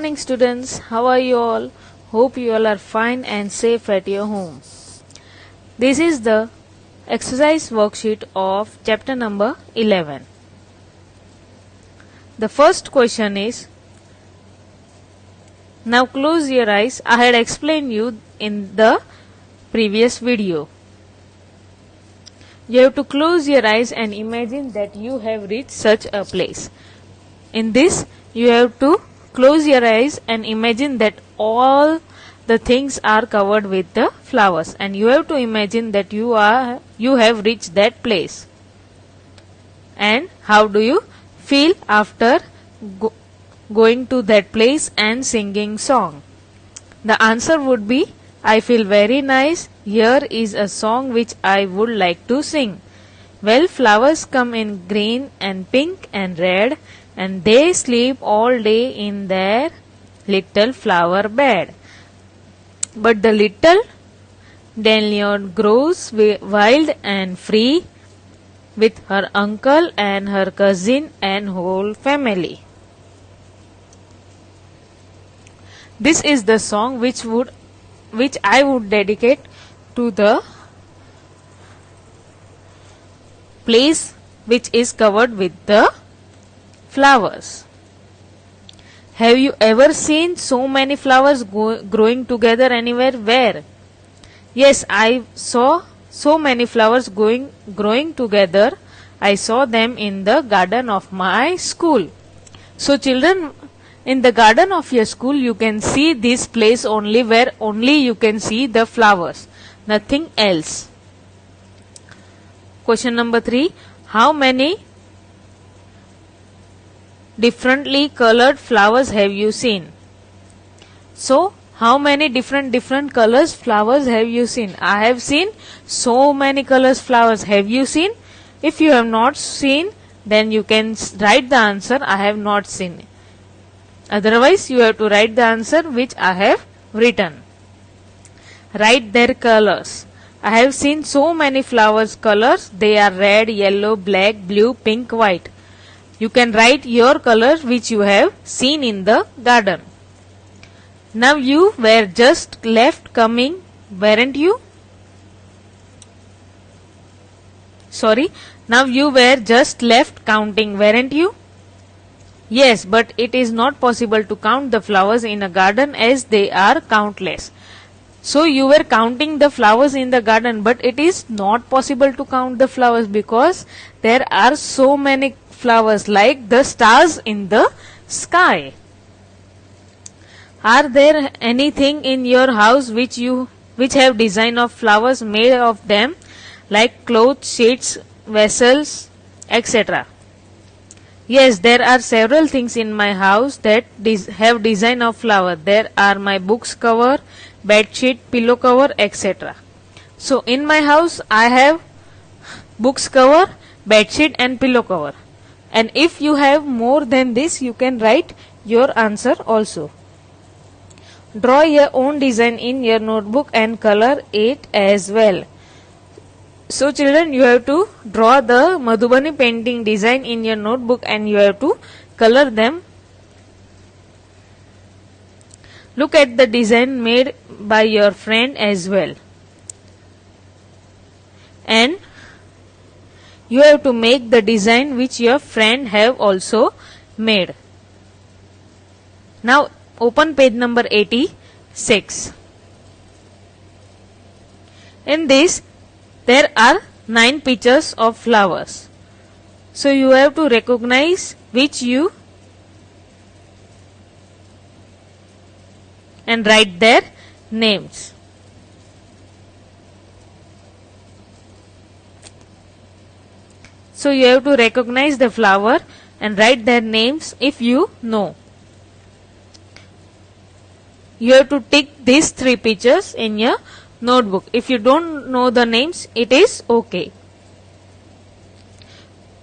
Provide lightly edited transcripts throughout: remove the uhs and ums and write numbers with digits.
morning, students. How are you all? Hope you all are fine and safe at your home. This is the exercise worksheet of chapter number 11. The first question is, now close your eyes. I had explained you in the previous video. You have to close your eyes and imagine that you have reached such a place. In this, you have to close your eyes and imagine that all the things are covered with the flowers, and you have to imagine that you have reached that place. And how do you feel after going to that place and singing song? The answer would be, I feel very nice. Here is a song which I would like to sing. Well, flowers come in green and pink and red, and they sleep all day in their little flower bed. But the little dandelion grows wild and free with her uncle and her cousin and whole family. This is the song which I would dedicate to the place which is covered with the flowers. Have you ever seen so many flowers growing together anywhere? Where? Yes, I saw so many flowers growing together. I saw them in the garden of my school. So children, in the garden of your school, you can see this place only where only you can see the flowers, nothing else. Question number 3. How many differently colored flowers have you seen? So, how many different colors flowers have you seen? I have seen so many colors flowers. Have you seen? If you have not seen, then you can write the answer, I have not seen. Otherwise, you have to write the answer which I have written. Write their colors. I have seen so many flowers colors. They are red, yellow, black, blue, pink, white. You can write your colors which you have seen in the garden. Now you were just left coming, weren't you? Now you were just left counting, weren't you? Yes, but it is not possible to count the flowers in a garden as they are countless. So you were counting the flowers in the garden, but it is not possible to count the flowers because there are so many flowers like the stars in the sky. Are there anything in your house which have design of flowers made of them, like clothes, sheets, vessels, etc.? Yes, there are several things in my house that have design of flower. There are my books cover, bed sheet, pillow cover, etc. So in my house I have books cover, bed sheet and pillow cover. And if you have more than this, you can write your answer also. Draw your own design in your notebook and color it as well. So children, you have to draw the Madhubani painting design in your notebook and you have to color them. Look at the design made by your friend as well. And you have to make the design which your friend have also made. Now open page number 86. In this, there are 9 pictures of flowers. So you have to recognize which you and write their names. So you have to recognize the flower and write their names if you know. You have to tick these 3 pictures in your notebook. If you don't know the names, it is okay.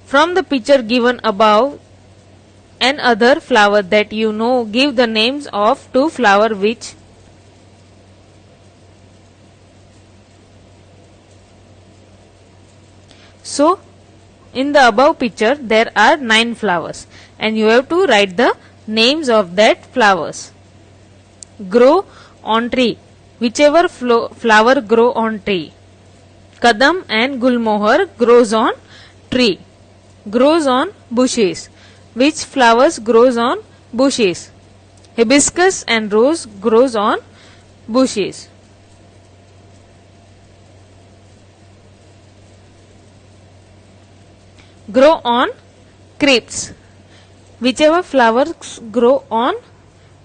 From the picture given above, and other flower that you know, give the names of 2 flowers which so in the above picture there are 9 flowers and you have to write the names of that flowers. Grow on tree. Whichever flower grow on tree. Kadam and gulmohar grows on tree. Grows on bushes. Which flowers grows on bushes? Hibiscus and rose grows on bushes. Grow on creeps. Whichever flowers grow on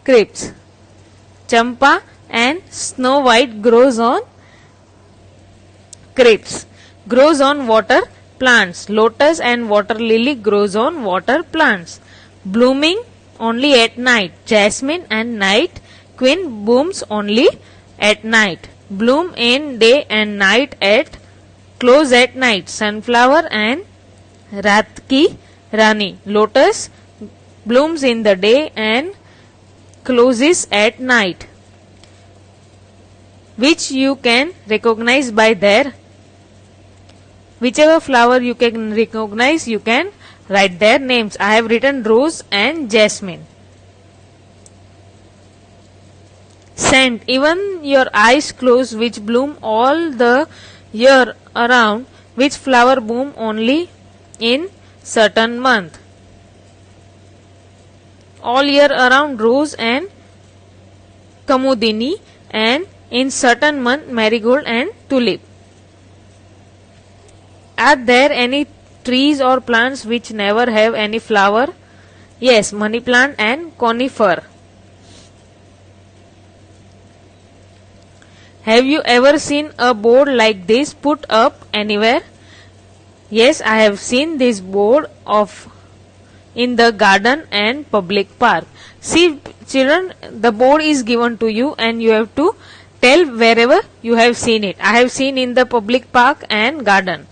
creeps. Champa and Snow White grows on creeps. Grows on water plants. Lotus and water lily grows on water plants. Blooming only at night. Jasmine and night queen blooms only at night. Bloom in day and night at close at night. Sunflower and Ratki Rani. Lotus blooms in the day and closes at night. Which you can recognize by their. Whichever flower you can recognize, you can write their names. I have written rose and jasmine. Scent. Even your eyes closed, which bloom all the year around. Which flower bloom only in certain month. All year around rose and kamudini, and in certain month marigold and tulip. Are there any trees or plants which never have any flower? Yes, money plant and conifer. Have you ever seen a board like this put up anywhere? Yes, I have seen this board of in the garden and public park. See children, the board is given to you and you have to tell wherever you have seen it. I have seen in the public park and garden.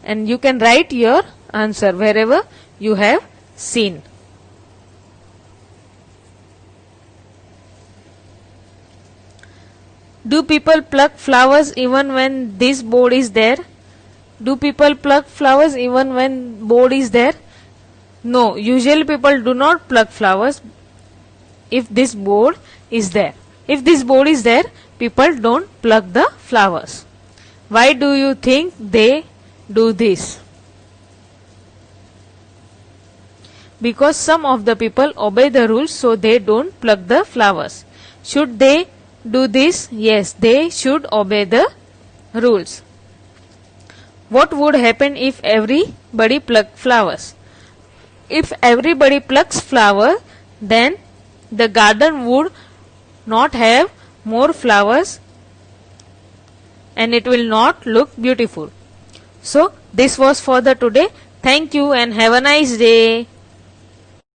And you can write your answer wherever you have seen. Do people pluck flowers even when this board is there? Do people pluck flowers even when board is there? No, usually people do not pluck flowers if this board is there. If this board is there, people don't pluck the flowers. Why do you think they do this? Because some of the people obey the rules, so they don't pluck the flowers. Should they do this? Yes, they should obey the rules. What would happen if everybody plucked flowers? If everybody plucks flower, then the garden would not have more flowers and it will not look beautiful. So this was for the today. Thank you and have a nice day.